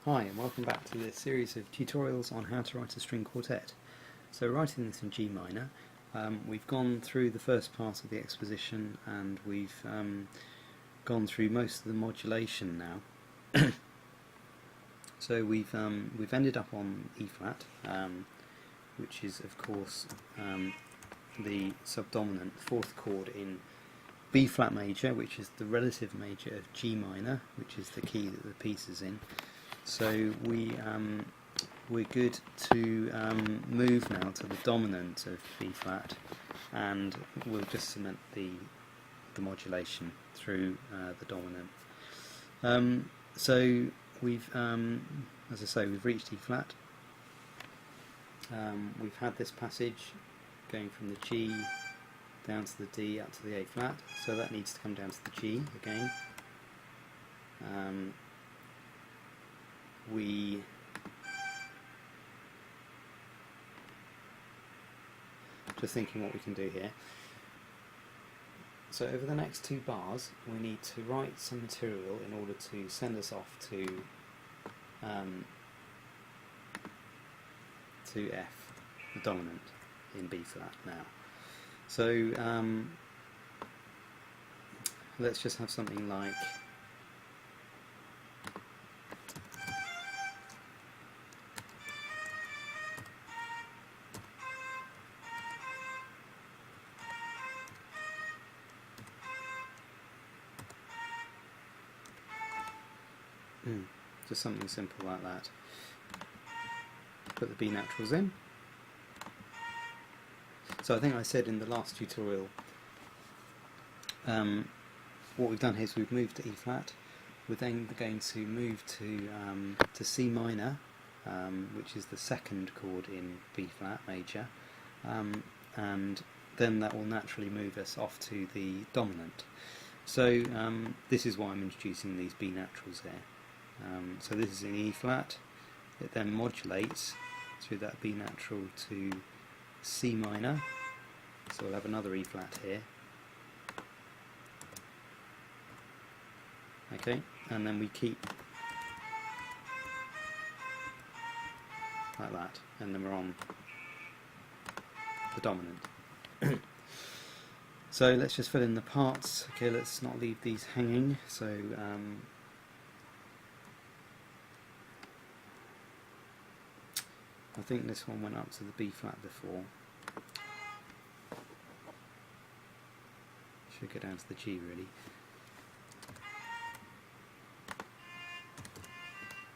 Hi and welcome back to this series of tutorials on how to write a string quartet. So writing this in G minor, we've gone through the first part of the exposition and we've gone through most of the modulation now. So we've ended up on E flat, which is of course the subdominant fourth chord in B flat major, which is the relative major of G minor, which is the key that the piece is in. So we're good to move now to the dominant of B flat, and we'll just cement the modulation through the dominant. So we've, as I say, we've reached E flat. We've had this passage going from the G down to the D up to the A flat, so that needs to come down to the G again. We just thinking what we can do here. So over the next two bars we need to write some material in order to send us off to F, the dominant in B flat now. So let's just have something like just something simple like that. Put the B naturals in. So I think I said in the last tutorial, what we've done here is we've moved to E flat. We're then going to move to C minor, which is the second chord in B flat major, and then that will naturally move us off to the dominant. So this is why I'm introducing these B naturals here. So this is in E flat. It then modulates through that B natural to C minor. So we'll have another E flat here. Okay, and then we keep like that, and then we're on the dominant. So let's just fill in the parts. Okay, let's not leave these hanging. So I think this one went up to the B flat before. Should go down to the G really.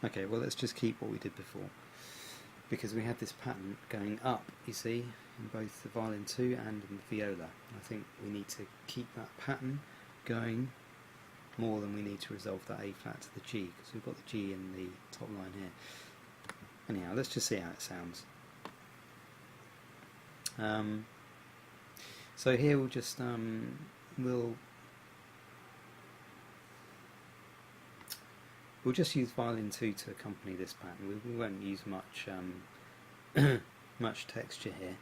Okay, well let's just keep what we did before, because we had this pattern going up, you see, in both the violin 2 and in the viola. I think we need to keep that pattern going more than we need to resolve that A flat to the G, because we've got the G in the top line here. Anyhow, let's just see how it sounds. So here we'll just we'll just use violin 2 to accompany this pattern. We won't use much much texture here.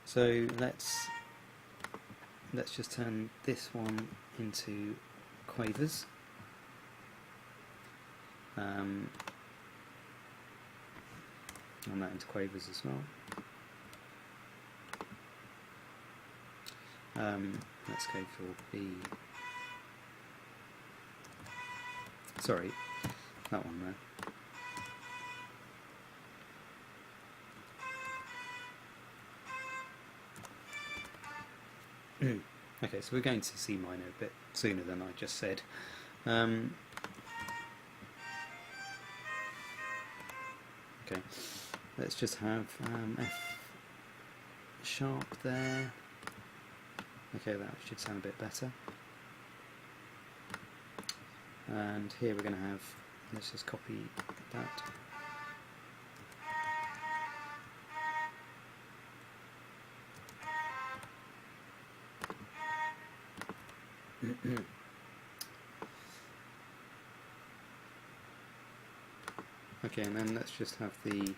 So let's just turn this one into quavers. And that into quavers as well. Let's go for B. Sorry, that one there. Okay, so we're going to C minor a bit sooner than I just said. Okay, let's just have F sharp there. Okay, that should sound a bit better. And here we're going to have, let's just copy that. Okay, and then let's just have the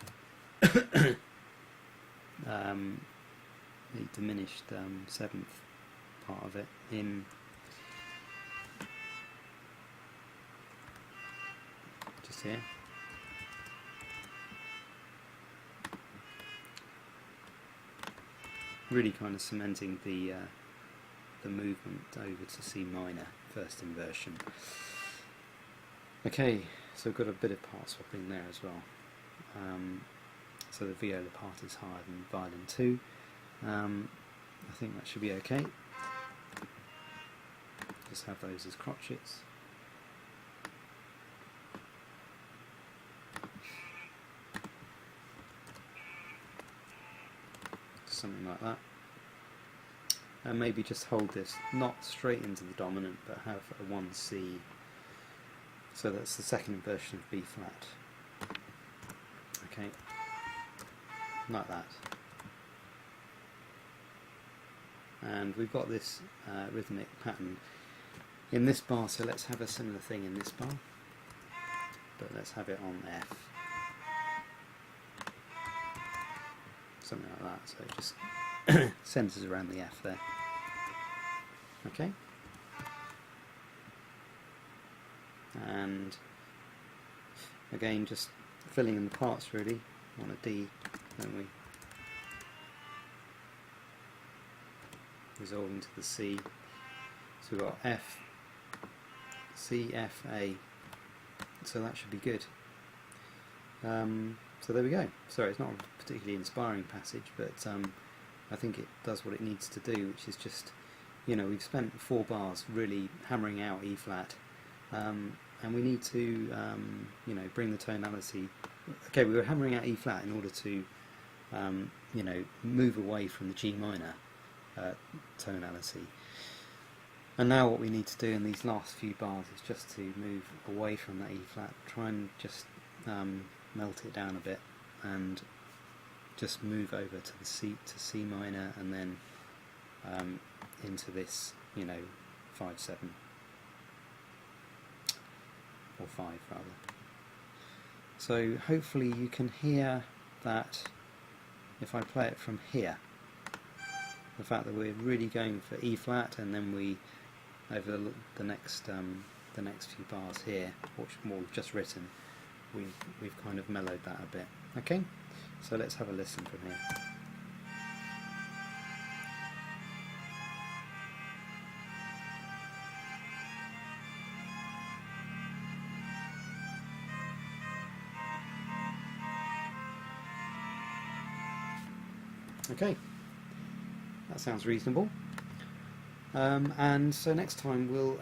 diminished seventh part of it in just here. really kind of cementing the movement over to C minor, first inversion. Okay, so we've got a bit of part swapping there as well. So the viola part is higher than violin 2. I think that should be okay. Just have those as crotchets. Something like that. And maybe just hold this not straight into the dominant, but have a 1C. So that's the second inversion of B flat. Okay, like that. And we've got this rhythmic pattern in this bar, so let's have a similar thing in this bar, but let's have it on F. Something like that, so it just centres around the F there. Okay. And again, just filling in the parts really on a D, don't we? Resolving to the C. So we've got F, C, F, A. So that should be good. So there we go. Sorry, it's not a particularly inspiring passage, but I think it does what it needs to do, which is just, you know, we've spent 4 bars really hammering out E flat, and we need to, you know, bring the tonality. Okay, we were hammering out E flat in order to, you know, move away from the G minor tonality. And now what we need to do in these last few bars is just to move away from that E flat, try and just melt it down a bit, and just move over to the C minor, and then into this, you know, 5/7 or 5 rather. So hopefully you can hear that if I play it from here, the fact that we're really going for E flat, and then we over the next few bars here, what we've just written, we've kind of mellowed that a bit. Okay, so let's have a listen from here. Okay, that sounds reasonable. And so next time we'll,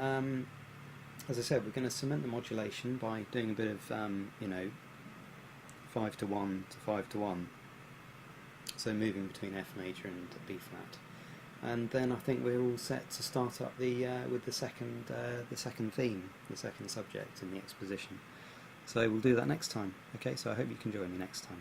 as I said, we're going to cement the modulation by doing a bit of, you know, 5 to 1 to 5 to 1. So moving between F major and B flat. And then I think we're all set to start up the with the second theme, the second subject in the exposition. So we'll do that next time. Okay, so I hope you can join me next time.